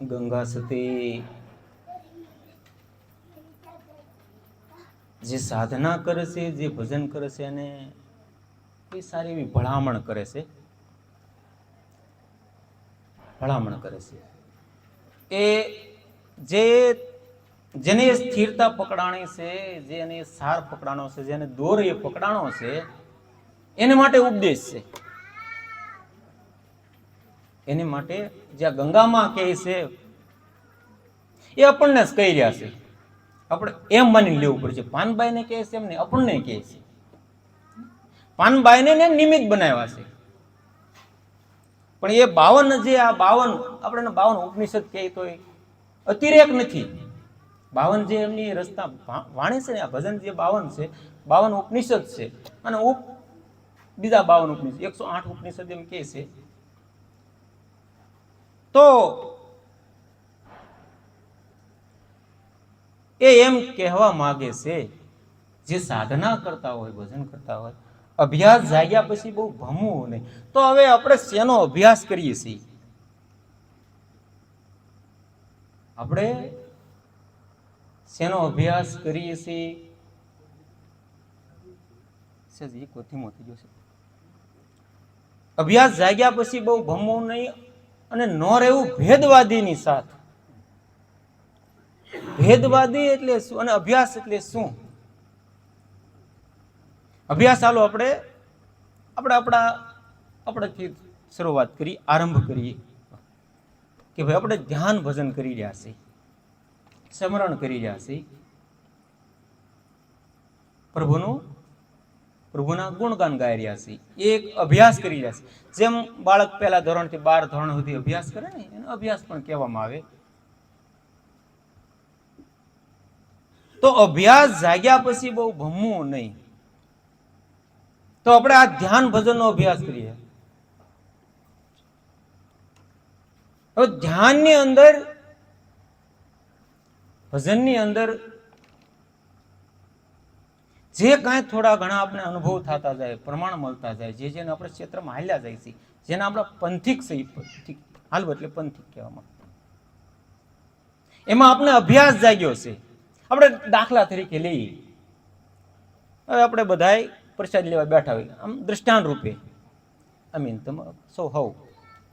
ગંગા સતી જે સાધના કરે છે, જે ભજન કરે છે, અને કોઈ સારી એવી ભલામણ કરે છે, ભલામણ કરે છે. એ જેને સ્થિરતા પકડાણી છે, જેને સાર પકડાણો છે, જેને દોર એ પકડાણો છે, એને માટે ઉપદેશ છે. એને માટે જ્યાં ગંગામાં કહે છે એ આપણને જ કહી રહ્યા છે. આપણે એમ માની લેવું પડશે. પાનબાઈને કહે છે એમને આપણને કહે છે. પાનબાઈને નિમિત્ત બનાવ્યા છે. પણ એ 52 જે આ 52 આપણે 52 ઉપનિષદ કહે તો અતિરેક નથી. 52 જે એમની રસ્તા વાણી છે ને, આ ભજન જે 52 છે, 52 ઉપનિષદ છે. અને બીજા 52 ઉપનિષદ 108 ઉપનિષદ એમ કહે છે. તો એ એમ કહેવા માંગે છે, જે સાધના કરતા હોય, ભજન કરતા હોય, અભ્યાસ જાગ્યા પછી બહુ ભમવું નહીં. તો હવે આપણે શેનો અભ્યાસ કરીએ છીએ? આપણે શેનો અભ્યાસ કરીએ છીએ? ધીમો થઈ ગયો છે. અભ્યાસ જાગ્યા પછી બહુ ભમવું નહીં અને ન રહેવું ભેદવાદીની સાથ. ભેદવાદી એટલે શું અને અભ્યાસ એટલે શું? અભ્યાસ ચાલો આપણાથી શરૂઆત કરી, આરંભ કરીએ કે ભાઈ આપણે ધ્યાન ભજન કરી રહ્યા છીએ, સ્મરણ કરી રહ્યા છીએ, પ્રભુના ગુણગાન ગાઈ રહ્યા છીએ, એક અભ્યાસ કરી રહ્યા છીએ. જેમ બાળક પહેલા ધોરણથી 12 ધોરણ સુધી અભ્યાસ કરે ને, એનો અભ્યાસ પણ કહેવામાં આવે. તો અભ્યાસ જાગ્યા પછી બહુ ભમવું નહીં. તો આપણે આ ધ્યાન ભજનનો અભ્યાસ કરીએ. હવે ધ્યાનની અંદર, ભજનની અંદર જે કાંઈ થોડા ઘણા આપણે અનુભવ થતા જાય, પ્રમાણ મળતા જાય, જેને આપણે ક્ષેત્રમાં હાલ્યા જાય છે, જેને આપણા પંથિક હાલવું એટલે પંથિક કહેવામાં, એમાં આપણે અભ્યાસ જાગ્યો છે. આપણે દાખલા તરીકે લઈએ, હવે આપણે બધાય પ્રસાદ લેવા બેઠા હોય, આમ દ્રષ્ટાંત રૂપે તમે સૌ હવ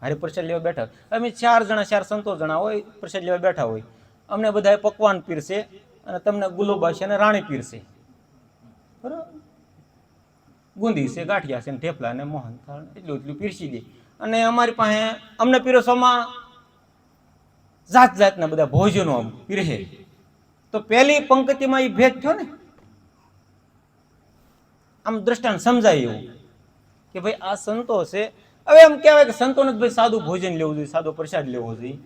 હારે પ્રસાદ લેવા બેઠા હોય. અમે 4 સંતો જણા હોય, પ્રસાદ લેવા બેઠા હોય. અમને બધાય પકવાન પીરશે અને તમને ગુલોબાસી અને રાણી પીરશે. બરાબર? ગુંદી છે, ગાંઠિયા છે, ઠેપલા ને મોહનથાળ એટલું પીરસી દે. અને અમારી પાસે અમને પીરસવામાં જાતના બધા ભોજનો પીરસે. તો પહેલી પંક્તિમાં એ ભેદ થયો ને. આમ દ્રષ્ટાંત સમજાય એવું કે ભાઈ આ સંતો છે. હવે એમ કહેવાય કે સંતોને ભાઈ સાદું ભોજન લેવું જોઈએ, સાદો પ્રસાદ લેવો જોઈએ.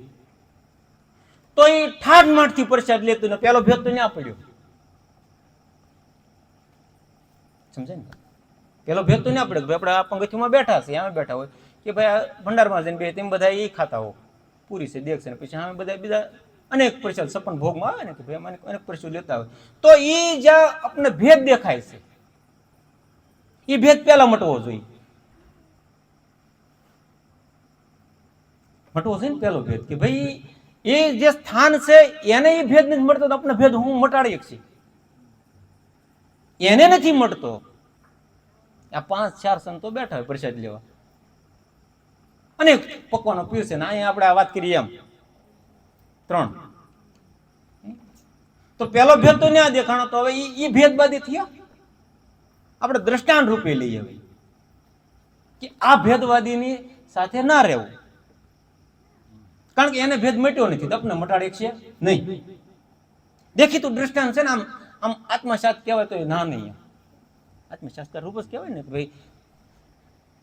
તો એ ઠાઠમાઠથી પ્રસાદ લેતું ને પેલો ભેદ તો ના પડ્યો. સમજાય ને? પેલો ભેદ તો ના પડે. આપણે આ પંક્તિમાં બેઠા છે, આમે બેઠા હોય કે ભાઈ આ ભંડારમાં જઈને બે તેમ બધા એ ખાતા હો, પૂરી છે, દેખ છે, પછી આમે બધા બીજા અનેક પ્રસાદ 56 ભોગમાં આવે ને કે ભાઈ અનેક પ્રસાદ લેતા હોય. તો એ જ્યાં આપણને ભેદ દેખાય છે, એ ભેદ પેલા મટવો જોઈએ. મટવો જોઈએ ને પેલો ભેદ કે ભાઈ એ જે સ્થાન છે એને એ ભેદ નથી મળતો, તો આપણે ભેદ હું મટાડી શકીએ. એને નથી મળતો. આ 5-4 સંતો બેઠા હોય પ્રસાદ લેવા અને પકવાનો પીરશે ને અહીંયા આપણે વાત કરીએ એમ 3. તો પેલો ભેદ તો ના દેખાણો. તો હવે એ ભેદવાદી થયા. આપણે દ્રષ્ટાંત રૂપે લઈએ હવે કે આ ભેદવાદીની સાથે ના રહેવું, કારણ કે એને ભેદ મટ્યો નથી, આપણે મટાડી છે નહીં. દેખીતું દ્રષ્ટાંત છે ને, આમ આત્મસાત કહેવાય તો ના નહીં, આત્મશાસ્ત્ર રૂપ જ કહેવાય ને કે ભાઈ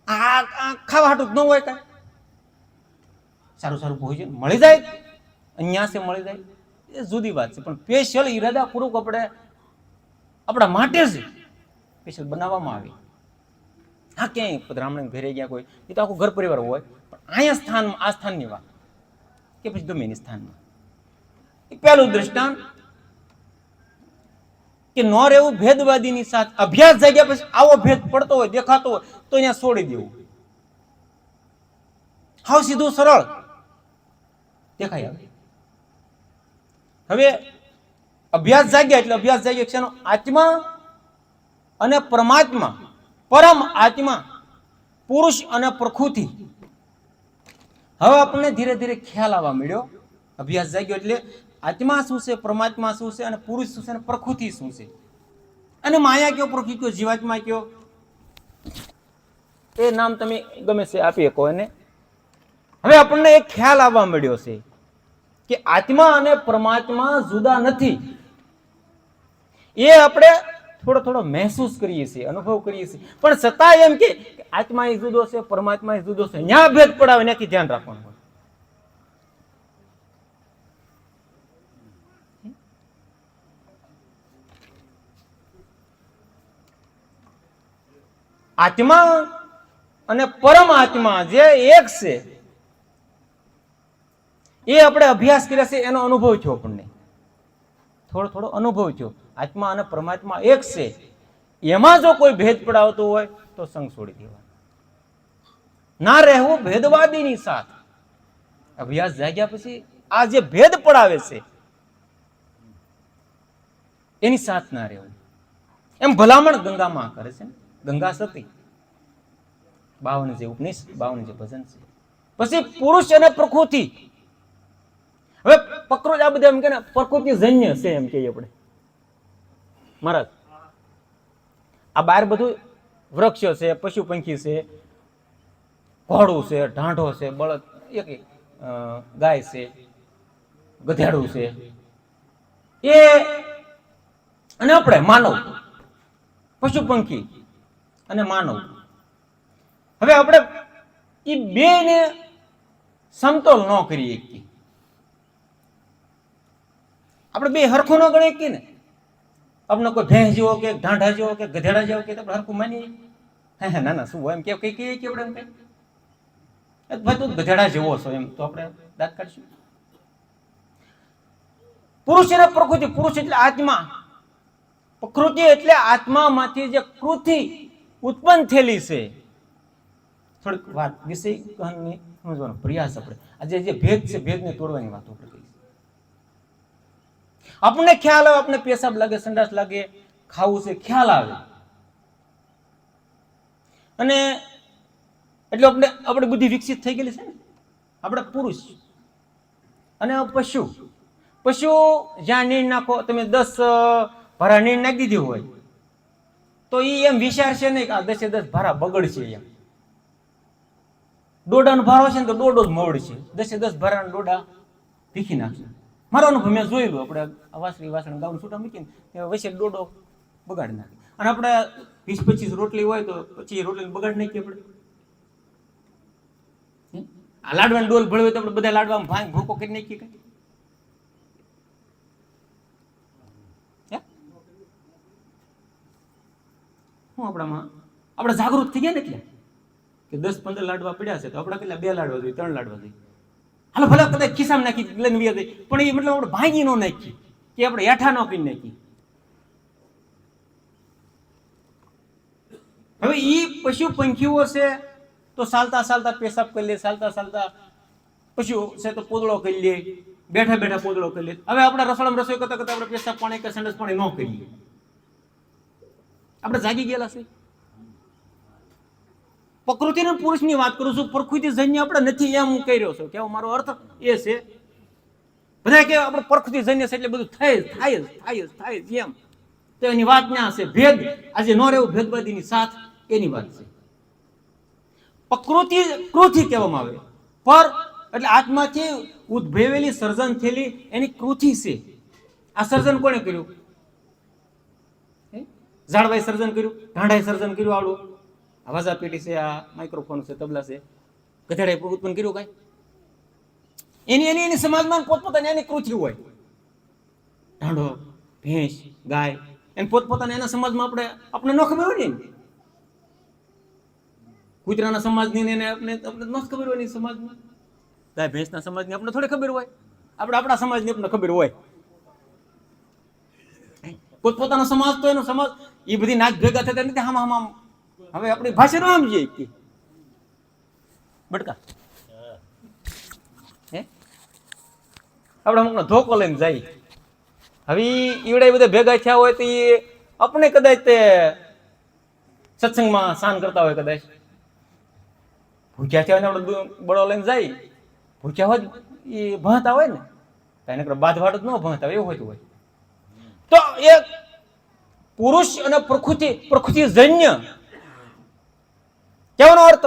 આ ખાવા હાટું જ ન હોય. કાંઈ સારું ભોજન મળી જાય, અહીંયા છે મળી જાય, એ જુદી વાત છે. પણ સ્પેશિયલ ઈરાદાપૂર્વક આપણે આપણા માટે જ સ્પેશિયલ બનાવવામાં આવે. હા, ક્યાંય પધરામણી ઘરે ગયા કોઈ, એ તો આખું ઘર પરિવાર હોય, પણ અહીંયા સ્થાનમાં, આ સ્થાનની વાત કે પછી ગમે એની સ્થાનમાં, એ પહેલું દ્રષ્ટાંત કે ન રહેવું ભેદવાદીની સાથે. અભ્યાસ જાગ્યા પછી આવો ભેદ પડતો હોય, દેખાતો હોય, તો અહીંયા છોડી દેવું. હાવ સીધું સરળ. દેખાય આવે. હવે અભ્યાસ જાગ્યા એટલે અભ્યાસ જાગ્યા છે આત્મા અને પરમાત્મા, પરમ આત્મા, પુરુષ અને પ્રકૃતિ. હવે આપણને ધીરે ધીરે ખ્યાલ આવવા મળ્યો. અભ્યાસ જાગ્યો એટલે આત્મા શું છે, પરમાત્મા શું છે, અને પુરુષ શું છે, અને પ્રકૃતિ શું છે, અને માયા કયો, પ્રકૃતિ કયો, જીવાત્મા કયો, એ નામ તમે ગમે છે આપી શકો એને. હવે આપણને એક ખ્યાલ આવવા મળ્યો છે કે આત્મા અને પરમાત્મા જુદા નથી. એ આપણે થોડો થોડો મહેસૂસ કરીએ છીએ, અનુભવ કરીએ છીએ, પણ છતાં એમ કે આત્મા એ જુદો છે, પરમાત્મા એ જુદો છે, ન્યા ભેદ પડાવે, ત્યાંથી ધ્યાન રાખવાનું. આત્મા અને પરમાત્મા જે એક છે, એ આપણે અભ્યાસ કર્યા છે, એનો અનુભવ થયો. આપણને થોડો થોડો અનુભવ થયો. આત્મા અને પરમાત્મા એક છે, એમાં જો કોઈ ભેદ પડાવતો હોય તો સંગ છોડી દેવાનો, ના રહેવું ભેદવાદીની સાથ. અભ્યાસ જાગ્યા પછી આ જે ભેદ પડાવે છે એની સાથ ના રહેવું. એમ ભલામણ ગંગામાં કરે છે ને, ગંગા સતી 52 જે ઉપનિષદ, 52 જે ભજન છે. પછી પુરુષ અને પ્રકૃતિ. હવે પ્રકૃતિ આ બધા એમ કે પ્રકૃતિ જન્ય છે એમ કહીએ આપણે મહારાજ. આ બહાર બધું વૃક્ષો છે, પશુ પંખી છે, ઘોડું છે, ઢાંઢો છે, બળદ, એક ગાય છે, ગધેડું છે, એ અને આપણે માનવ, પશુ પંખી અને માનવ. હવે આપણે એ બે ને સમતોલ ન કરી શકીએ. આપણે બે હરખું ન ગણી શકીએ ને. આપણે કોઈ ભેંસ જેવો કે ઢાંઢા જેવો કે ગધેડા જેવો કે આપણે હરખું માનીએ? હા ના ના, શું હોય એમ કે કઈ કહીએ કે આપણે એમ કઈ ભાઈ તું ગધેડા જેવો છો એમ તો આપણે દાંત કાઢશું. પુરુષ અને પ્રકૃતિ. પુરુષ એટલે આત્મા, પ્રકૃતિ એટલે આત્મામાંથી જે કૃતિ ઉત્પન્ન થયેલી છે. થોડીક વાત વિષય કહાની સમજવાનો પ્રયાસ આપણે આજે જે ભેદ છે, ભેદને તોડવાની વાત આપણે કરી. આપણને ખ્યાલ આવે, આપણે પેશાબ લાગે, સંડાસ લાગે, ખાવું છે, ખ્યાલ આવે, અને એટલે આપણે બુદ્ધિ વિકસિત થઈ ગયેલી છે ને. આપણે પુરુષ અને પશુ. પશુ જ્યાં નીણ નાખો તમે, 10 ભારા નીણ નાખી દીધી હોય તો એ એમ વિચારશે નહીં કે આ 10 ભારા બગડશે. એમ દોડાનો ભારો છે ને તો દોડો જ મવડશે, 10 ભારાના દોડા ભીખી નાખશે. મારો અનુભવ મેં જોયેલું. આપણે વાસળી વાસણ ગાઉન છૂટા મૂકીને વૈસે દોડો બગાડી નાખે. અને આપણે 20-25 રોટલી હોય તો પછી રોટલી બગાડી નાખીએ આપણે. આ લાડવાની ડોલ ભળવી તો આપણે બધા લાડવામાં ભાંગ ભૂકો કરી નાખીએ. કઈ હું આપણામાં આપણે જાગૃત થઈ ગયા ને એટલે કે 10-15 લાડવા પડ્યા છે તો આપણે કેટલા 2 લાડવા જોઈએ, 3 લાડવા જોઈએ. હાલો ભલે કદાચ ખિસ્સામાં નાખી લઈને વ્યા જાય, પણ એ મતલબ આપણે ભાંગી ન નાખી કે આપણે હેઠા ન કરી નાખી. હવે એ પશુ પંખીઓ છે તો ચાલતા ચાલતા પેશાબ કરી લે, ચાલતા ચાલતા પશુ છે તો પોદળો કરી લે, બેઠા બેઠા પોદળો કરી લે. હવે આપણે રસોડામાં રસોઈ કરતા કરતા આપણે પેશાબ પાણી કે સંડાસ પાણી ન કરીએ, આપણે જાગી ગયેલા છે. પ્રકૃતિ અને પુરુષની વાત કરું છું, પ્રકૃતિ જન્ય આપણે નથી એમ હું કહી રહ્યો છું. કેવો મારો અર્થ એ છે, બધા કે આપણે પ્રકૃતિ જન્ય છે એટલે બધું થાય એમ તો એની વાત ના છે. ભેદ આજે ન રહેવું ભેદવાદીની સાથ એની વાત છે. પ્રકૃતિ કૃતિ કહેવામાં આવે. પર એટલે આત્માથી ઉદ્ભવેલી સર્જન થયેલી એની કૃતિ છે. આ સર્જન કોણે કર્યું? ઝાડવાએ સર્જન કર્યું, ઢાંઢાએ સર્જન કર્યું. આવડું આવાજા પેટી છે, આ માઇક્રોફોન છે, તબલા છે, ગધેડાએ ઉત્પન્ન કર્યું કઈ? એની સમાજમાં પોતપોતાની એની કૃતિ હોય. ઢાંઢો, ભેંસ, ગાય એને પોતપોતાના એના સમાજમાં આપણે ન ખબર હોય ને. કૂતરાના સમાજની એને આપણે ન ખબર હોય ને સમાજમાં. ગાય ભેંસના સમાજની આપણે થોડી ખબર હોય. આપણે આપણા સમાજની આપણે ખબર હોય. પોતપોતાનો સમાજ તો એનો સમાજ એ બધી નાચ ભેગા થતા નથી. આમ હવે આપણી ભાષા નો સમજીએ કે બટકા હે આપણે અમુકનો ધોકો લઈને જાય. હવે ઈવડે બધા ભેગા થયા હોય તો એ આપણે કદાચ તે સત્સંગમાં સ્નાન કરતા હોય, કદાચ ભૂખ્યા થયા હોય આપણે બળો લઈને જાય, ભૂખ્યા હોય એ ભણતા હોય ને તો એને બાધવાડ જ ન ભણતા હોય, એવું હોતું હોય. તો એ પુરુષ અને પ્રકૃતિ જન્ય કહેવાનો અર્થ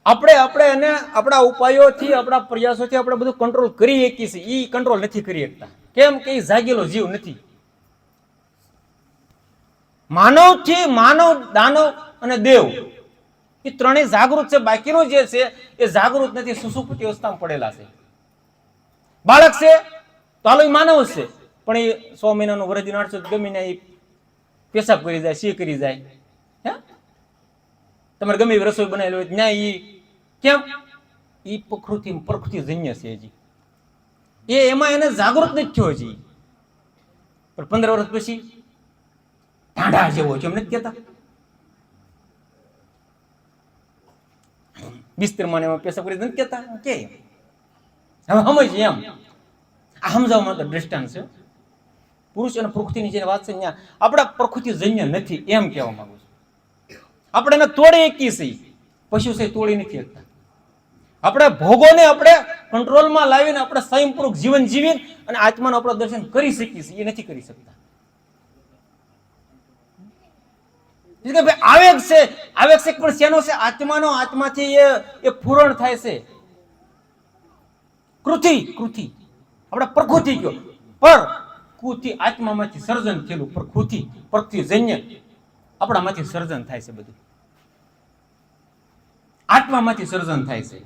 આપણે એને આપણા ઉપાયોથી આપણા પ્રયાસોથી આપણે બધું કંટ્રોલ કરી શકીએ છીએ. એ કંટ્રોલ નથી કરી શકતા. કેમ કે એ જાગેલો જીવ નથી. માનવથી માનવ, દાનવ અને દેવ એ ત્રણેય જાગૃત છે. બાકીનો જે છે એ જાગૃત નથી, સુસુપ્તિ અવસ્થામાં પડેલા છે. બાળક છે તો હાલો એ માનવ છે, પણ એ 100 મહિનાનું વરદી નાડશો ગમીને એ પેશાબ કરી જાય, સી કરી જાય. હે તમારે ગમે એવી રસોઈ બનાવેલી હોય ત્યાં એ કેમ એ પ્રકૃતિ જન્ય છે. હજી એમાં એને જાગૃત નથી થયો હજી, પણ 15 વર્ષ પછી ઢાંઢા જેવો છે, એમ નથી કહેતા? બિસ્તરમાં એમાં પેશાબ કરી નથી કહેતા કે હવે સમજ એમ. આ સમજાવવામાં તો દ્રષ્ટાંત છે. પુરુષ અને પ્રકૃતિની જે વાત છે ત્યાં આપણા પ્રકૃતિ જન્ય નથી એમ કહેવા માંગુ છું. આપણે એને તોડી શકીએ છીએ, પશુ છે તોડી નથી શકતા. આપણે ભોગોને આપણે કંટ્રોલમાં લાવીને આપણે સ્વયંપૂર્વક જીવન જીવીને અને આત્માનું આપણે દર્શન કરી શકીએ છીએ, એ નથી કરી શકતા. આવેગ છે પણ શેનો છે? આત્માનો. આત્માથી એ પૂરણ થાય છે. કૃતિ આપણે પ્રકૃતિ કયો, પર કૃતિ આત્મામાંથી સર્જન થયેલું પ્રકૃતિ જન્ય આપણામાંથી સર્જન થાય છે. બધું આત્મામાંથી સર્જન થાય છે.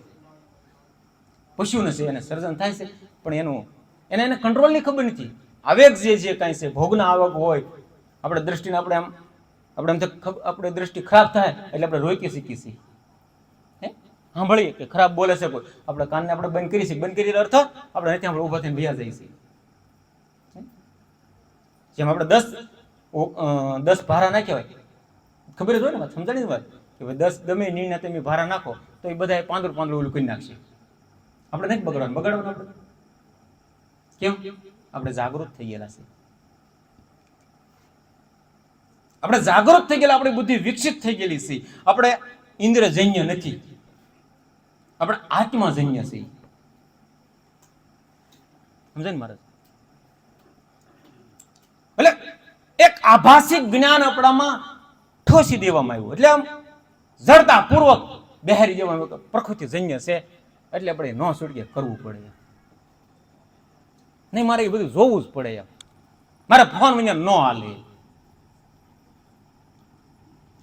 પશુને છે એને સર્જન થાય છે, પણ એને કંટ્રોલની ખબર નથી. આવેગ જે કાંઈ છે, ભોગના આવેગ હોય, આપણે દ્રષ્ટિને આપણે દ્રષ્ટિ ખરાબ થાય એટલે આપણે રોકી શીખી છીએ. સાંભળીએ કે ખરાબ બોલે છે કોઈ, આપણે કાનને આપણે બંધ કરી શકીએ. બંધ કરી અર્થ આપણે નથી, આપણે ઉભા થઈને ભૈયા જઈએ છીએ. જેમ આપણે 10 ભારા નાખ્યા હોય, ખબર જ હોય ને, સમજાણી વાત કે 10 ગમે નિર્ણય તમે ભારા નાખો તો એ બધા પાંદડું ઓલું કરી નાખશે. આપણે નથી બગાડવાનું આપણે. કેમ? આપણે જાગૃત થઈ ગયેલા છે. આપણે જાગૃત થઈ ગયેલા, આપણી બુદ્ધિ વિકસિત થઈ ગયેલી છે. આપણે ઇન્દ્રજન્ય નથી, આપણે આત્માજન્ય છે. સમજાય ને મહારાજ? એટલે એક આભાસિક જ્ઞાન આપણામાં ઠોસી દેવામાં આવ્યું, એટલે આમ જડતા પૂર્વક બહેરી દેવામાં આવ્યું કે પ્રકૃતિ જન્ય છે, એટલે આપણે ન છૂટકે કરવું પડે. નહીં, મારે એ બધું જોવું જ પડે. એમ મારે ફોન વિના ન હાલે.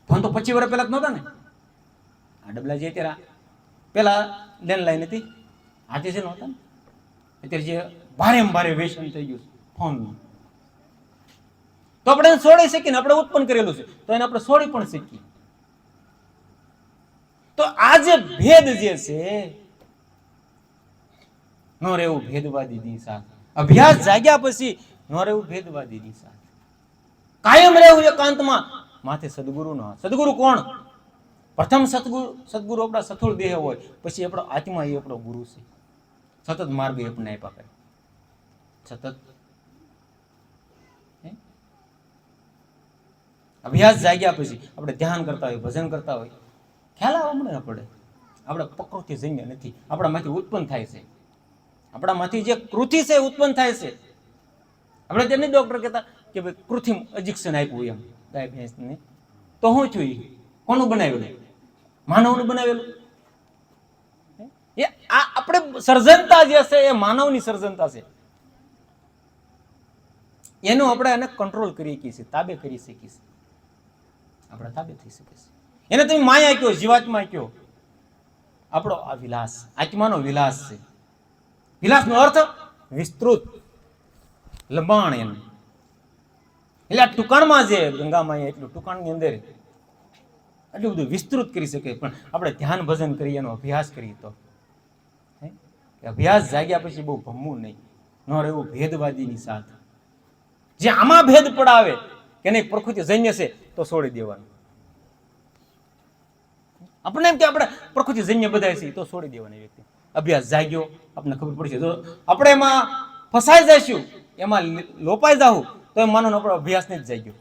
ફોન તો 25 વર્ષ પહેલા જ નહોતા ને. આ ડબલા જે અત્યારે પેલા લેન્ડલાઈન હતી, આજે છે નહોતા ને. અત્યારે જે ભારે વ્યસન થઈ ગયું ફોનનું, તો આપણે છોડી શકીએ ને. આપણે ઉત્પન્ન કરેલું છે તો એને આપણે છોડી પણ શકીએ. તો આ જે ભેદ જે છે ન રહેવું ભેદવાદી ની સાથે. અભ્યાસ જાગ્યા પછી ન રહેવું ભેદવાદી ની સાથે. કાયમ રહેવું એકાંતમાં. માથે સદગુરુ નો. સદગુરુ કોણ? પ્રથમ સદગુરુ આપણા સથુર દેહ હોય, પછી આપણો આત્મા એ આપણો ગુરુ છે. સતત માર્ગ આપણે આપ્યા કરે, સતત અભ્યાસ જાગ્યા પછી આપણે ધ્યાન કરતા હોય, ભજન કરતા હોય, ખ્યાલ આવવા મળે આપણે પ્રકૃતિ જન્ય નથી. આપણામાંથી ઉત્પન્ન થાય છે. આપણામાંથી જે કૃતિ છે ઉત્પન્ન થાય છે. આપણે તેમને ડોક્ટર કહેતા કે ભાઈ કૃત્રિમ ઇન્જેક્શન આપ્યું એમ ગાય ભેંસને, તો શું થયું? કોનું બનાવેલું? માનવનું બનાવેલું. એ આ આપણે સર્જનતા જે છે એ માનવની સર્જનતા છે. એનું આપણે એને કંટ્રોલ કરી શકીએ છીએ, તાબે કરી શકીએ છીએ. આપણે તાબે થઈ શકે છે. એને તમે માયા કયો, જીવાત્મા કયો, આપણો આ વિલાસ, આત્માનો વિલાસ છે. વિલાસનો અર્થ વિસ્તૃત, લંબાણ. એમ એટલે આ ટુકાણમાં જે ગંગામાં એટલું ટુકાણની અંદર એટલું બધું વિસ્તૃત કરી શકે. પણ આપણે ધ્યાન ભજન કરીએ, એનો અભ્યાસ કરીએ તો અભ્યાસ જાગ્યા પછી બહુ ભમવું નહીં, ન રહેવું ભેદવાદીની સાથે. જે આમાં ભેદ પડાવે કે નહીં પ્રકૃતિ જન્ય છે તો છોડી દેવાનું. આપણે એમ કે આપણે પ્રકૃતિ જન્ય બધા છે તો છોડી દેવાની વ્યક્તિ. અભ્યાસ જાગ્યો, આપણને ખબર પડશે. જો આપણે એમાં ફસાઈ જઈશું, એમાં લોપાઈ જાવું, તો એમ માનો આપણો અભ્યાસ નહીં જ જાગ્યો.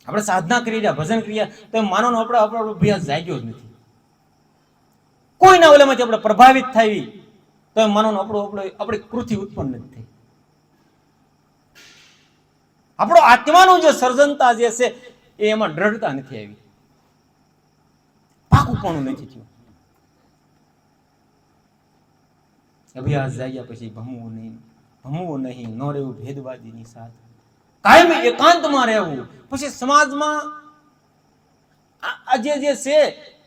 આપણે સાધના કરી રહ્યા, ભજન કરી રહ્યા, તો એમ માનો આપણો અભ્યાસ જાગ્યો જ નથી. કોઈના ઓલામાંથી આપણે પ્રભાવિત થઈ, તો એમ માનો આપણી કૃતિ ઉત્પન્ન નથી થઈ. આપણો આત્માનું જે સર્જનતા જે છે એ એમાં દ્રઢતા નથી આવી, પાકુંપણું નથી થયું. અભ્યાસ જાગ્યા પછી ભમવું નહીં, ન રહેવું ભેદવાદીની સાથે, કાયમી એકાંતમાં રહેવું. પછી સમાજમાં આજે જે છે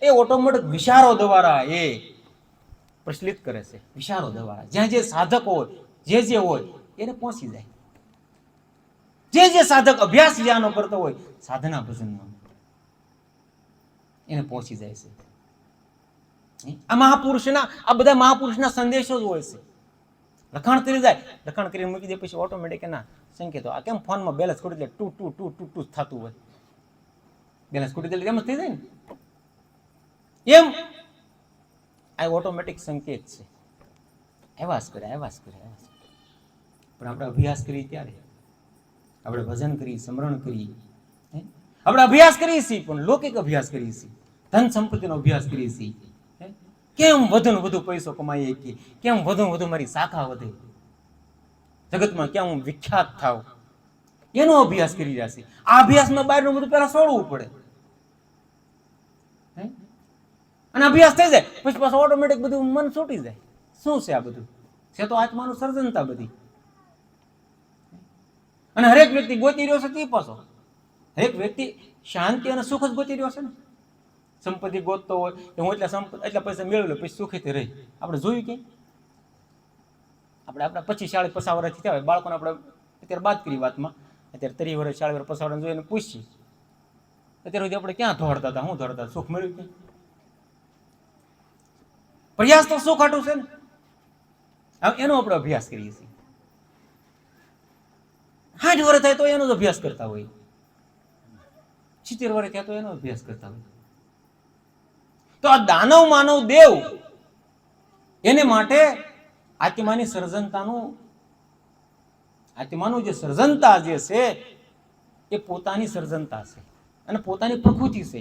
એ ઓટોમેટિક વિચારો દ્વારા એ પ્રચલિત કરે છે. વિચારો દ્વારા જ્યાં જે સાધક હોય, જે હોય એને પહોંચી જાય. જે સાધક અભ્યાસ જ્યાંનો કરતો હોય, સાધના ભજનનો, એને પહોંચી જાય છે. આ મહાપુરુષના, આ બધા મહાપુરુષના સંદેશો જ હોય છે. લખાણ કરી જાય, લખાણ કરીને મૂકી દે, પછી ઓટોમેટિક એના સંકેતો. આ કેમ ફોનમાં બેલેન્સ ખોટી દે, ટુ ટુ ટુ ટુ ટુ થતું હોય, બેલેન્સ ખોટી દે એમ જ થઈ જાય ને. એમ આ ઓટોમેટિક સંકેત છે. એવાસ કરે. પણ આપણે અભ્યાસ કરીએ ત્યારે, આપણે ભજન કરીએ, સ્મરણ કરીએ, આપણે અભ્યાસ કરીએ છીએ, પણ લૌકિક અભ્યાસ કરીએ છીએ, ધન સંપત્તિનો અભ્યાસ કરીએ છીએ. કેમ વધુ પૈસો કમાઈ શકીએ, કેમ વધુ મારી શાખા વધે, જગતમાં ક્યાં હું વિખ્યાત થાવ, એનો અભ્યાસ કરી રહ્યા છે. આ અભ્યાસમાં બહારનું બધું પહેલા છોડવું પડે, અને અભ્યાસ થઈ જાય પછી પાછું ઓટોમેટિક બધું મન છૂટી જાય. શું છે આ બધું? છે તો આત્માનું સર્જનતા બધી. અને હરેક વ્યક્તિ ગોતી રહ્યો છે તે પાછો, હરેક વ્યક્તિ શાંતિ અને સુખ જ ગોતી રહ્યો છે ને. સંપત્તિ ગોતતો હોય કે હું એટલા પૈસા મેળવી લો પછી સુખીથી રહી. આપણે જોયું કે આપણે આપણા 25-40 વર્ષથી થયા હોય, બાળકોને આપણે અત્યારે બાદ કરી વાતમાં, અત્યારે 30 વર્ષ 40 વર્ષ પસાવડા જોઈને પૂછીએ, અત્યારે સુધી આપણે ક્યાં દોડતા હતા, શું દોડતા, સુખ મળ્યું કે? પ્રયાસ તો સુખ હાટું છે ને. એનો આપણે અભ્યાસ કરીએ છીએ. 60 વર્ષ થાય તો એનો જ અભ્યાસ કરતા હોય, 70 વર્ષ થયા તો એનો અભ્યાસ કરતા હોય. તો આ દાનવ માનવ દેવ એને માટે આત્માની આત્માનું જે સર્જનતા જે છે એ પોતાની સર્જનતા છે, અને પોતાની પ્રકૃતિ છે.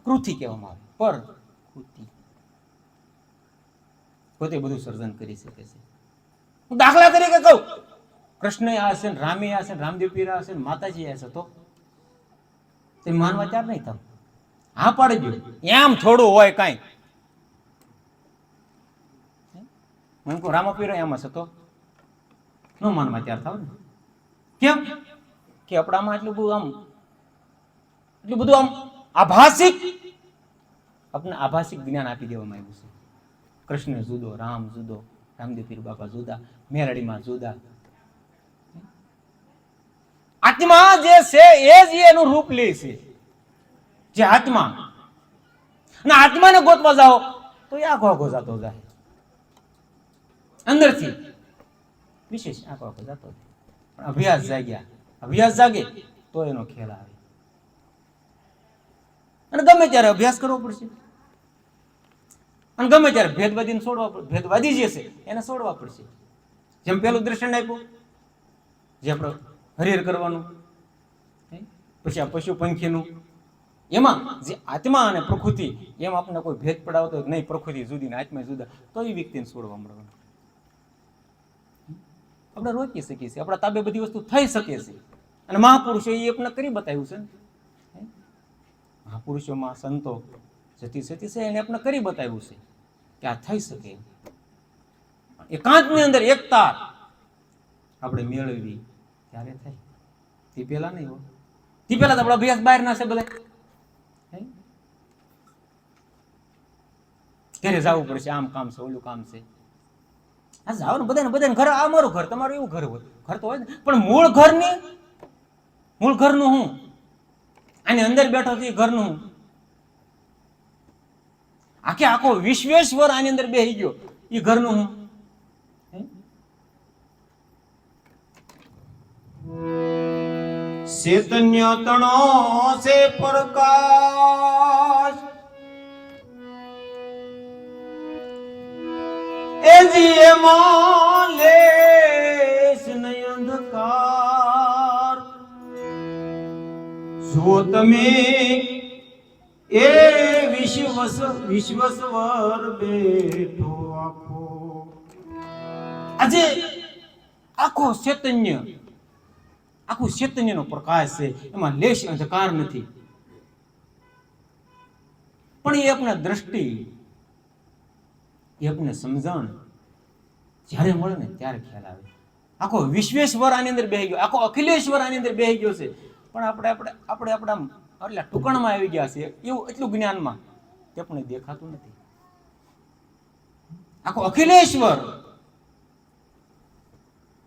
કૃતિ કહેવામાં આવે, પ્રકૃતિ. પોતે બધું સર્જન કરી શકે છે. હું દાખલા તરીકે કહું, કૃષ્ણ આ છે, રામે આ છે, રામદેવ પીર આ છે, માતાજી આ છે, તો તે માનવા ચાર નહીં તમે હા પાડી દો. એમ થોડું હોય કઈ, હું કહું રામપીર એમ હશે તો ન માનવા તૈયાર થાવ ને. કેમ કે આપણામાં એટલું બધું આમ આભાસિક જ્ઞાન આપી દેવામાં આવ્યું છે. કૃષ્ણ જુદો, રામ જુદો, રામદેવ પીર બાપા જુદા, મેરડીમાં જુદા. આત્મા જે છે એ જ એનું રૂપ લે છે, જે આત્મા. અને આત્માને ગોતવા જાઓ તો એ આખો જતો જાય, અંદરથી વિશેષ આખો જતો જાય. પણ અભ્યાસ જાગે તો એનો ખેલ આવે. અને ગમે ત્યારે અભ્યાસ કરવો પડશે, અને ગમે ત્યારે ભેદવાદી જે છે એને છોડવા પડશે. જેમ પેલું દ્રષ્ટાંત આપ્યું, જે આપણે હરિહર કરવાનું, પછી આ પશુ પંખીનું, એમાં જે આત્મા અને પ્રકૃતિ, એમ આપણને કોઈ ભેદ પડાવતો નહીં, પ્રકૃતિ જુદી ને આત્મા જુદા, તો એ વ્યક્તિને છોડવા મળવાનું. આપણે રોકી શકીએ છીએ, આપણા તાબે બધી વસ્તુ થઈ શકે છે. અને મહાપુરુષો એ આપણે કરી બતાવ્યું છે ને. મહાપુરુષોમાં સંતો સતી છે, એને આપણે કરી બતાવ્યું છે કે આ થઈ શકે. એકાંતની અંદર એકતા આપણે મેળવી ત્યારે થાય, તે પેલા નહીં હોય. તે પેલા તો આપણો અભ્યાસ બહાર ના છે, બધા ઘરે જવું પડશે, આમ કામ છે, ઓલું કામ છે. હા જાઓ ને બધાને ઘર, આ મારું ઘર, તમારું એવું ઘર હોય, ઘર તો હોય ને, પણ મૂળ ઘરનું હું આની અંદર બેઠો છે, ઘરનું હું. આખો વિશ્વેશ્વર આની અંદર બેસી ગયો, એ ઘરનું હું. ચૈતન્ય તણો છે પ્રકાશ, એજી એમાં લેશ નહીં અંધકાર. જો તમે એ વિશ્વસ્વર બેઠો આખો, આજે આખો ચૈતન્ય, આખું ચૈતન્યનો પ્રકાશ છે, એમાં લેશ અંધકાર નથી. પણ એ આપણા દ્રષ્ટિ, એ આપને સમજણ જ્યારે મળે ને ત્યારે ખ્યાલ આવે. આખો વિશ્વેશ્વર આની અંદર બેહી ગયો, આખો અખિલેશ્વર આની અંદર બેહી ગયો છે. પણ આપણે આપણા એટલે ટુકણમાં આવી ગયા છે, એવું એટલું જ્ઞાનમાં તે પણ દેખાતું નથી. આખો અખિલેશ્વર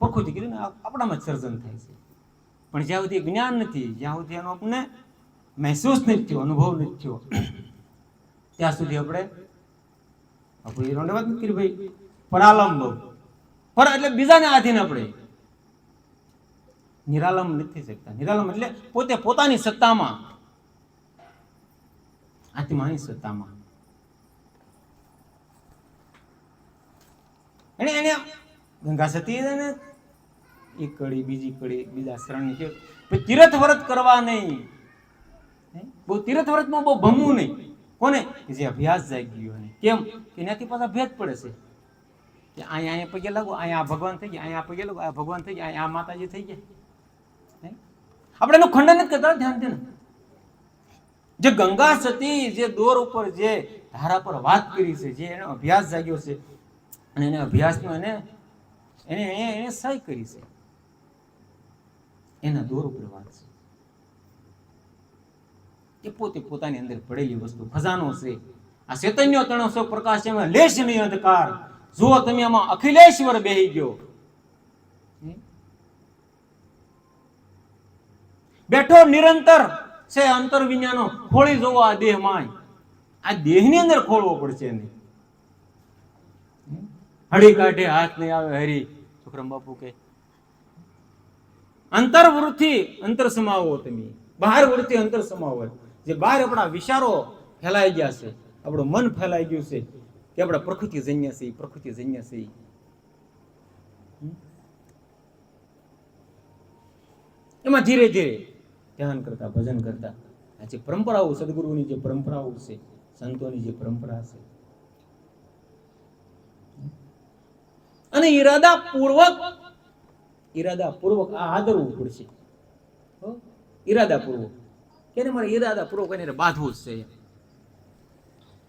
પ્રકૃતિ કીધું ને આપણામાં સર્જન થાય છે. પણ જ્યાં સુધી જ્ઞાન નથી, જ્યાં સુધી એનો આપણને મહેસૂસ નથી થયો, અનુભવ નથી થયો, ત્યાં સુધી આપણે વાત નથી કરી ભાઈ. પરાલંબ પર એટલે બીજાને આધીન આપણે નિરાલંબ નથી શકતા. નિરાલંબ એટલે પોતે પોતાની સત્તામાં, આત્માની સત્તામાં એને ગંગા સતી ને એક કડી, બીજી કડી, બીજા શરણની કે તીર્થ વ્રત કરવા નહીં, બહુ તીર્થ વ્રતમાં બહુ ભમવું નહીં. કોને? જે અભ્યાસ જાગી ગયો. કેમ કે એનાથી પાછા ભેદ પડે છે કે અહીંયા પગે લાગો, અહીંયા ભગવાન થઈ ગયા, અહીંયા પગે લાગો, આ ભગવાન થઈ ગયા, અહીંયા માતાજી થઈ ગયા. આપણે એનું ખંડન નથી કરતા, ધ્યાન દે ને. જે ગંગા સતી જે દોર ઉપર જે ધારા પર વાત કરી છે, જે એનો અભ્યાસ જાગ્યો છે, અને એને અભ્યાસનો એને સહી કરી છે, એના દોર ઉપર વાત છે. એ પોતે પોતાની અંદર પડેલી વસ્તુ ખજાનો છે. આ ચૈતન્ય તણસો પ્રકાશ છે, એમાં લેશ નહીં અંધકાર. જો તમે આમાં અખિલેશ્વર બેહી ગયો, બેઠો નિરંતર છે અંતર વિજ્ઞાનો ખોળી જોવો આ દેહ માં. આ દેહની અંદર ખોળવો પડશે એને. હળી કાઢે હાથ નહીં આવે હરી, છોકરામ બાપુ કે અંતર્વૃત્તિ અંતર સમાવો, તમે બહાર વૃત્તિ અંતર સમાવો. જે બહાર આપણા વિચારો ફેલાઈ ગયા છે, આપણું મન ફેલાઈ ગયું છે કે આપણા પ્રકૃતિ જન્ય છે, પ્રકૃતિ જન્ય છે. એમાં ધીરે ધીરે ધ્યાન કરતા, ભજન કરતા, આ જે પરંપરાઓ, સદગુરુની જે પરંપરાઓ છે, સંતોની જે પરંપરા છે, અને ઈરાદાપૂર્વક આ આદરવું પડશે. ઈરાદાપૂર્વક કે મારે ઈરાદાપૂર્વક એને બાંધવું જ છે.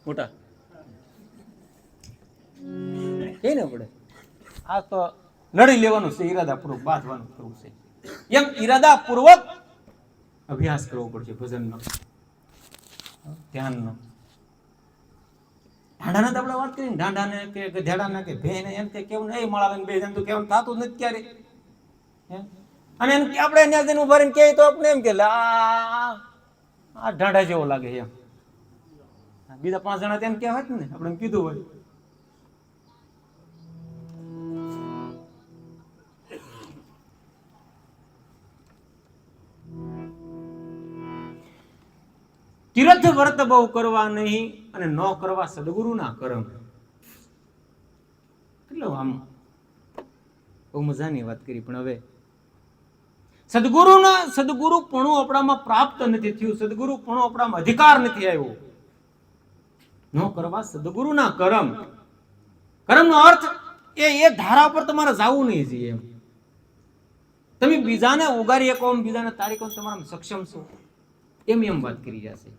મોટા કે ને પડે, આ તો લડી લેવાનું છે, ઈરાદાપૂર્વક બાંધવાનું કરવું છે. એમ ઈરાદાપૂર્વક અભ્યાસ કરવો પડશે ભજનનો, ધ્યાનનો. ઢાંડાના તો આપણે વાત કરી, ઢાંડાને કે ગધેડાને કે ભેને એમ તે કેવું નહીં મળાવે, બે જણ તો કેવું થતું નથી ક્યારે. અને આપણે ત્યાં જઈને ઉભા રહીને કહે તો આપણે એમ કે આ ઢાંડા જેવો લાગે એમ. બીજા 5 જણા તેમ કહેવાય ને, આપણે કીધું હોય. તીર્થ વ્રત બહુ કરવા નહીં અને ન કરવા સદગુરુના કરમ. કેટલો આમ બહુ મજાની વાત કરી. પણ હવે સદગુરુ પણ આપણામાં પ્રાપ્ત નથી થયું, સદગુરુ પણ આપણામાં અધિકાર નથી આવ્યો. ન કરવા સદગુરુના કરમ. કરમનો અર્થ એ ધારા પર તમારે જવું નહીં જોઈએ. એમ તમે બીજાને ઉગારી શકો, બીજાને તારી શકો, તમારા સક્ષમ છો, એમ વાત કરી જશે.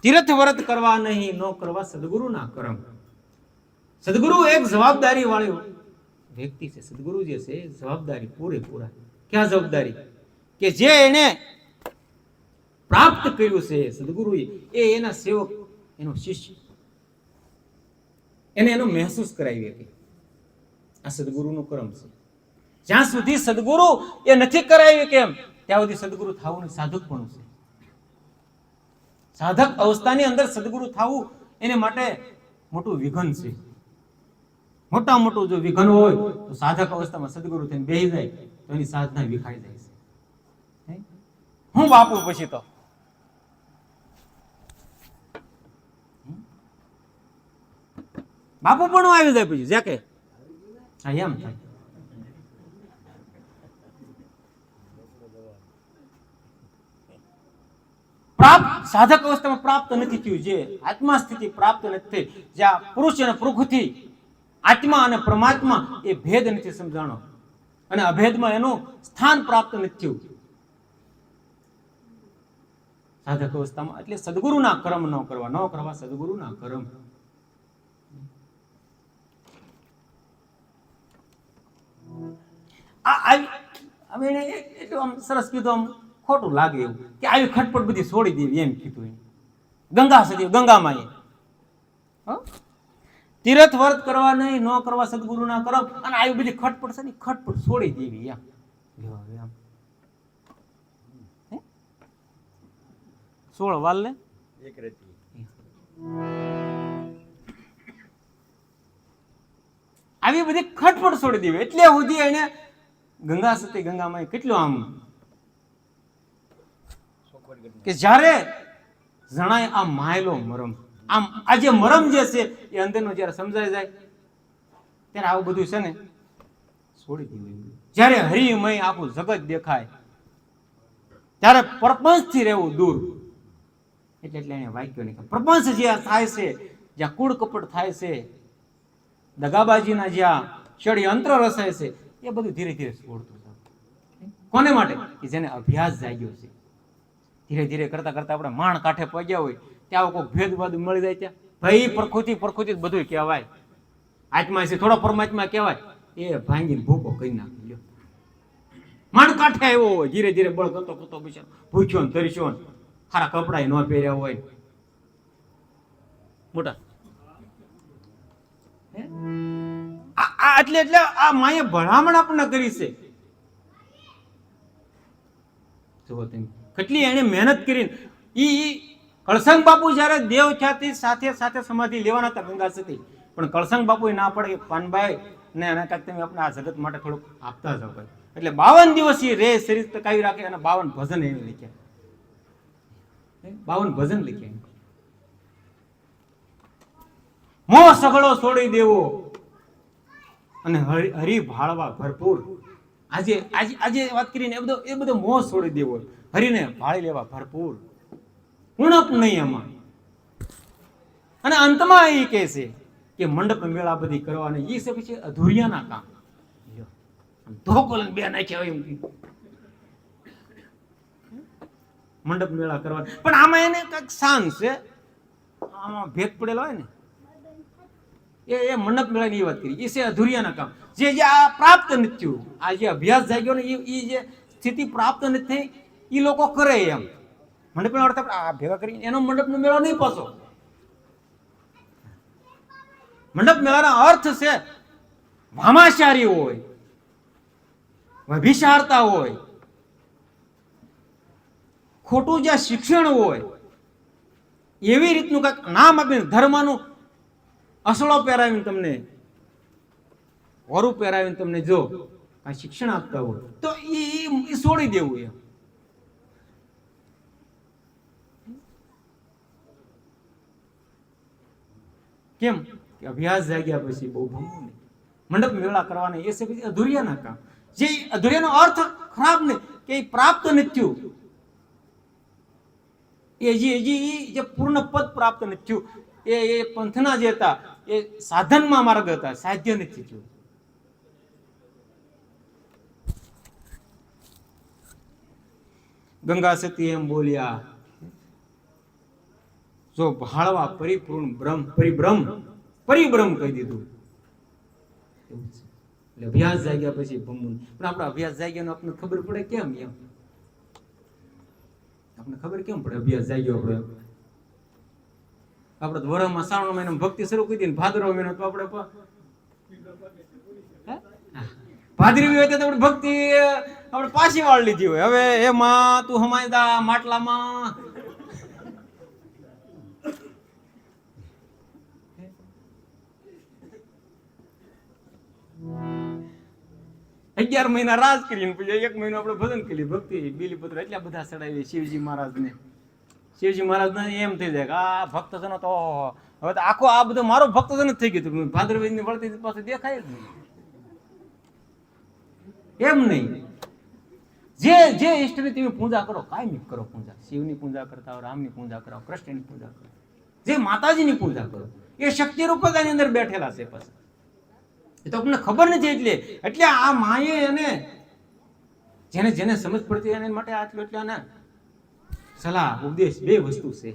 તીર્થ વ્રત કરવા નહીં, ન કરવા સદગુરુના કરમ. સદગુરુ એક જવાબદારી વાળો વ્યક્તિ છે. સદગુરુ જે છે જવાબદારી પૂરેપૂરા. ક્યાં જવાબદારી? કે જે એને પ્રાપ્ત કર્યું છે સદગુરુ, એ એના સેવક, એનો શિષ્ય, એને એનો મહેસૂસ કરાવી શકે. આ સદગુરુનું કર્મ છે. જ્યાં સુધી સદગુરુ એ નથી કરાવી કેમ, ત્યાં સુધી સદગુરુ થવાનું સાધક પણ છે. સાધક અવસ્થાની અંદર સદગુરુ થવું એને માટે મોટું વિઘન છે. મોટા મોટું જો વિઘન હોય તો સાધક અવસ્થામાં સદગુરુ થઈને બેસી જાય તો એની સાધના વિખાઈ જાય છે. હું બાપુ પછી તો બાપુ પણ આવી જાય પછી જ્યાં કે હા એમ થાય. પ્રાપ્ત સાધક અવસ્થામાં પ્રાપ્ત નથી થયું, જે આત્મા સ્થિતિ પ્રાપ્ત નથી થઈ, જ્યાં પુરુષ અને પ્રકૃતિ આત્મા અને પરમાત્મા એ ભેદ નથી સમજાણો અને અભેદમાં એનું સ્થાન પ્રાપ્ત નથી થયું સાધક અવસ્થામાં. એટલે સદગુરુના કર્મ ન કરવા સદગુરુના કર્મ. હવે એને એટલું આમ સરસ કીધું, આમ ખોટું લાગે એવું કે આવી ખટપટ બધી છોડી દેવી એમ કીધું. ગંગા સતી ગંગામાં તીર્થ વર્ત કરવા નહીં, ન કરવા સદગુરુના કર્મ, અને આવી બધી ખટપટ છે ને ખટપટ છોડી દેવી એમ. સોળ વાલ લે એક રેતી આવી બધી ખટપટ છોડી દેવી. એટલે સુધી એને ગંગા સતી ગંગામાં કેટલું આમ કે જ્યારે જણાય આ માયલો મરમ, આમ આ જે મરમ જે છે એ અંદરનો જયારે સમજાઈ જાય ત્યારે આવું બધું છે ને છોડી દેવું. જયારે હરિમય આખું જગત દેખાય ત્યારે પ્રપંચથી રહેવું દૂર. એટલે એને વાક્યો નહીં. પ્રપંચ જ્યાં થાય છે, જ્યાં કૂડ કપટ થાય છે, દગાબાજીના જ્યાં ષડયંત્ર રસાય છે, એ બધું ધીરે ધીરે છોડતું જાય. કોને માટે? કે જેને અભ્યાસ જાગ્યો છે. ધીરે ધીરે કરતા કરતા આપણે માણ કાંઠે પહોંચ્યા હોય ત્યાં કોઈ ભેદભાદ મળી જાય ત્યાં ભાઈ પ્રકૃતિ બધું કહેવાય. આત્મા છે થોડો પરમાત્મા કહેવાય, એ ભાંગીને ભૂકો કરી નાખી. માણ કાંઠે આવ્યો હોય ધીરે ધીરે બળ કરતો બિચારો ભૂખ્યો ને તરસ્યો ને સારા કપડા ન પહેર્યા હોય મોટા એટલે આ માએ ભલામણ આપણને કરી છે. જુઓ તમે કેટલી એને મહેનત કરીને ઈ કળસંગ બાપુ જયારે દેવ ખ્યાતિ સાથે સાથે સમાધિ લેવાના હતા ગંગા સતી, પણ કળસંગ બાપુ ના પડે પાનભાઈ ને એના કાંઈક તમે આપણે આ જગત માટે થોડુંક આપતા જાવ. એટલે 52 દિવસ એ રે શરીર ટકાવી રાખે અને 52 ભજન એને લખ્યા. 52 ભજન લખ્યા. મોહ સગળો છોડી દેવો અને હરિ ભાળવા ભરપૂર. આજે વાત કરીને એ બધો મોહ છોડી દેવો, હરિને ભાળી લેવા ભરપૂર, ઉણપ નહીં એમાં. અને અંતમાં એ કહે છે કે મંડપ મેળા બધી કરવાના એ છે પછી અધૂરિયાના કામ. ધોકો બે નાખ્યા એમ મંડપ મેળા કરવા, પણ આમાં એને કઈક શાન છે, આમાં ભેદ પડેલો હોય ને એ મંડપ મેળાની વાત કરી. એ છે અધૂરિયાના કામ. જે આ પ્રાપ્ત નથી થયું, આ જે અભ્યાસ જાગ્યો ને એ જે સ્થિતિ પ્રાપ્ત નથી થઈ એ લોકો કરે એમ મંડપ મેળા આ ભેગા કરી એનો મંડપ નો મેળો નહીં પાછો. મંડપ મેળાના અર્થ છે ભામાચારી હોય, વ્યભિચારતા હોય, ખોટું જ્યાં શિક્ષણ હોય એવી રીતનું કઈક નામ આપીને ધર્મનું અસળો પહેરાવીને તમને વરુ પહેરાવીને તમને જો આ શિક્ષણ આપતા હોય તો એ છોડી દેવું એમ. કેમ કે અભ્યાસ જાગ્યા પછી બહુ ભમવું નહીં. મંડપ મેળા કરવાના એ છે પછી અધૂરિયાના કામ. જે અધૂરિયાનો અર્થ ખરાબ નહીં કે એ પ્રાપ્ત નથી થયું, જે પૂર્ણ પદ પ્રાપ્ત નથી થયું, એ પંથના જે હતા એ સાધનમાં માર્ગ હતા, સાધ્ય નથી થયું. ગંગા સતી એમ બોલ્યા, જો ભાળવા પરિપૂર્ણ પરિબ્રહ્મ કહી દીધું. એટલે અભ્યાસ જાગ્યા પછી ભમવું. પણ આપણા અભ્યાસ જાગ્યાનો આપણને ખબર પડે કેમ? એમ આપણે ખબર કેમ પડે અભ્યાસ જાગ્યો? આપણે તો વરમાં શ્રાવણ મહિનામાં ભક્તિ શરૂ કરી દીધી, ભાદરવો મહિનો તો આપણે ભાદરવી હોય તો આપણે ભક્તિ આપણે પાછી વાળ લીધી હોય. હવે એમાં તું હમાયદા માટલામાં 11 મહિના રાજ કરીને પછી 1 મહિનો આપણે ભજન કરી ભક્તિ બીલીપત્ર એટલા બધા ચડાવીએ શિવજી મહારાજને. શિવજી મહારાજને એમ થઈ જાય કે આ ભક્ત જનો તો હવે તો આખો આ બધો મારો ભક્ત જ નથી થઈ ગયું. ભાદરવીની વળતી પાસે દેખાય જ નહીં. એમ નહીં, જે જે ઈષ્ટની તમે પૂજા કરો, કાયમી કરો પૂજા. શિવની પૂજા કરતા હો, રામની પૂજા કરો, કૃષ્ણની પૂજા કરો, જે માતાજીની પૂજા કરો, એ શક્તિ રૂપ જ આની અંદર બેઠેલા છે. પછી એ તો આપણને ખબર નથી. એટલે આ માએ અને જેને જેને સમજ પડતી એને માટે આટલું એટલે ને સલાહ ઉપદેશ બે વસ્તુ છે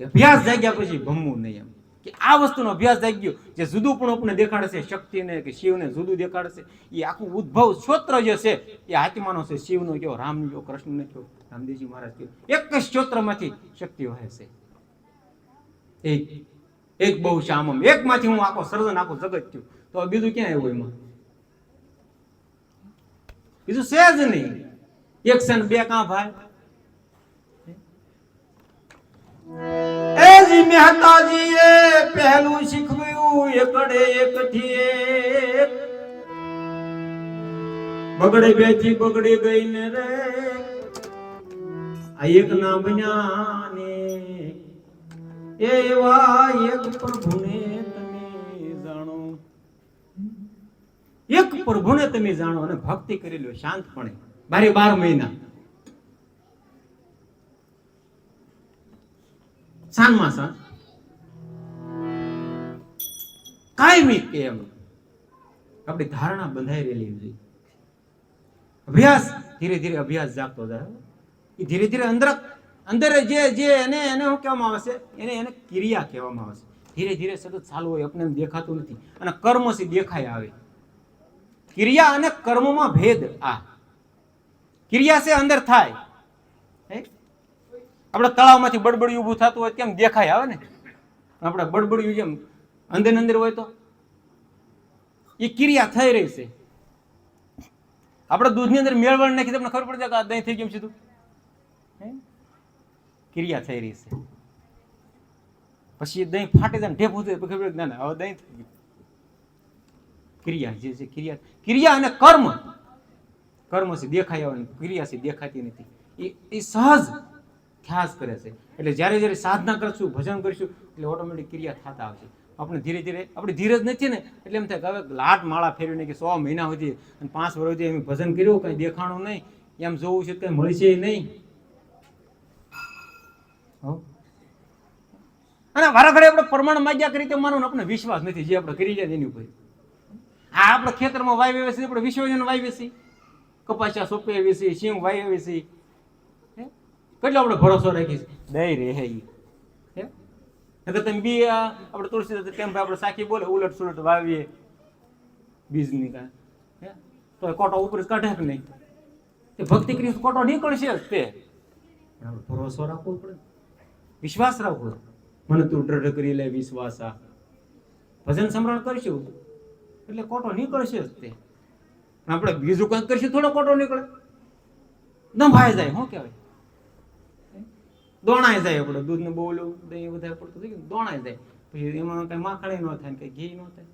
કે અભ્યાસ જાગ્યા પછી ભમવું નહીં. એમ કે આ વસ્તુનો અભ્યાસ જાગ્યો, જે જુદું પણ આપણને દેખાડે છે, શક્તિને કે શિવને જુદું દેખાડે છે, એ આખું ઉદ્ભવ સ્ત્રોત્ર જે છે એ આત્માનો છે. શિવનો કયો, રામનો કયો, કૃષ્ણનો કયો, રામદેવજી મહારાજ કયો, એક જ સ્ત્રોત્રમાંથી શક્તિ વહે છે. એક બહુ શામમ, એકમાંથી હું આખો સર્જન, આખું જગત થયું. તો બીજું ક્યાં આવ્યું એમાં? બીજું છે જ નહીં. એક છે બે કાં ભાઈ. એજી મહેતાજીએ પહેલું શીખવ્યું એકડે એકથી એક, બગડે બેથી બગડી ગઈ ને રે આ એક ના બન્યા ને એવા એક પ્રભુને તમે જાણો. એક પ્રભુને તમે જાણો અને ભક્તિ કરી લો શાંતપણે 12 મહિના સાનમાં સાન કાયમી કેમ આપણી ધારણા બંધાઈ રહેલી છે. અભ્યાસ ધીરે ધીરે અભ્યાસ જાગતો જાય. એ ધીરે ધીરે અંદર જે એને શું કહેવામાં આવે છે, એને ક્રિયા કહેવામાં આવે છે. ધીરે ધીરે સતત ચાલુ હોય, આપણે દેખાતું નથી. અને કર્મ થી દેખાય આવે. ક્રિયા અને કર્મમાં ભેદ. આ ક્રિયા છે અંદર થાય. આપણે તળાવમાંથી બડબડિયું ઊભું થતું હોય કેમ દેખાય આવે ને? આપણે બડબડિયું જેમ અંદર હોય તો એ ક્રિયા થઈ રહી છે. આપણે દૂધની અંદર મેળવણ નાખી તમને ખબર પડે કે આ દહીં થઈ ગયું સીધું. ક્રિયા થઈ રહી છે. પછી દહીં ફાટી જાય, ઢેપ ઉતરે, ખબર ના ના હવે દહીં થઈ ગયું. ક્રિયા જે છે ક્રિયા અને કર્મ થી દેખાય આવે, ક્રિયા થી દેખાતી નથી. એ સહજ ખ્યાસ કરે છે. એટલે જ્યારે જ્યારે સાધના કરશું, ભજન કરીશું એટલે ઓટોમેટિક ક્રિયા થતા આવશે. આપણે ધીરે ધીરે આપણી ધીરજ નથી ને એટલે એમ થાય કે હવે લાટ માળા ફેરવીને કે 100 મહિના સુધી અને 5 વર્ષ સુધી એમ ભજન કર્યું, કઈ દેખાણું નહીં, એમ જોવું છે કઈ મળશે નહીં. અને વારાઘડે આપણે પ્રમાણ માગ્યા કરી તો માનો આપણે વિશ્વાસ નથી. જે આપણે કરી જાય એની ઉપર આ આપણે ખેતરમાં વાવી છે, આપણે વિશ્વજન વાવી છે, કપાસિયા સોંપે આવી છે, સિંહ વાવી આવી છે, કેટલો આપણે ભરોસો રાખીએ દઈ રહે તમે બી આપણે તુલસી તેમ આપણે સાખી બોલે ઉલટ સુલટ વાવીએ બીજની કાંઈ તો કોટો ઉપર કાઢે કે નહીં? તે ભક્તિ કરી કોટો નીકળશે જ તે. આપણે ભરોસો રાખવો પડે, વિશ્વાસ રાખવો. મને તું દ્રઢ કરી લે વિશ્વાસ. આ ભજન સમરણ કરીશું એટલે કોટો નીકળશે જ તે. આપણે બીજું કંઈક કરીશું થોડો કોટો નીકળે, દંભાઈ જાય. શું કહેવાય? દોણાઈ જાય. આપણે દૂધનું બોલું દહીં વધારે પડતું થઈ ગયું, દોણાઈ જાય. પછી એમાં કઈ માખણી ન થાય, કઈ ઘી ન થાય.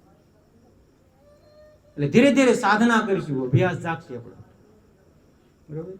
એટલે ધીરે ધીરે સાધના કરીશું, અભ્યાસ જાગશે આપણે. બરોબર.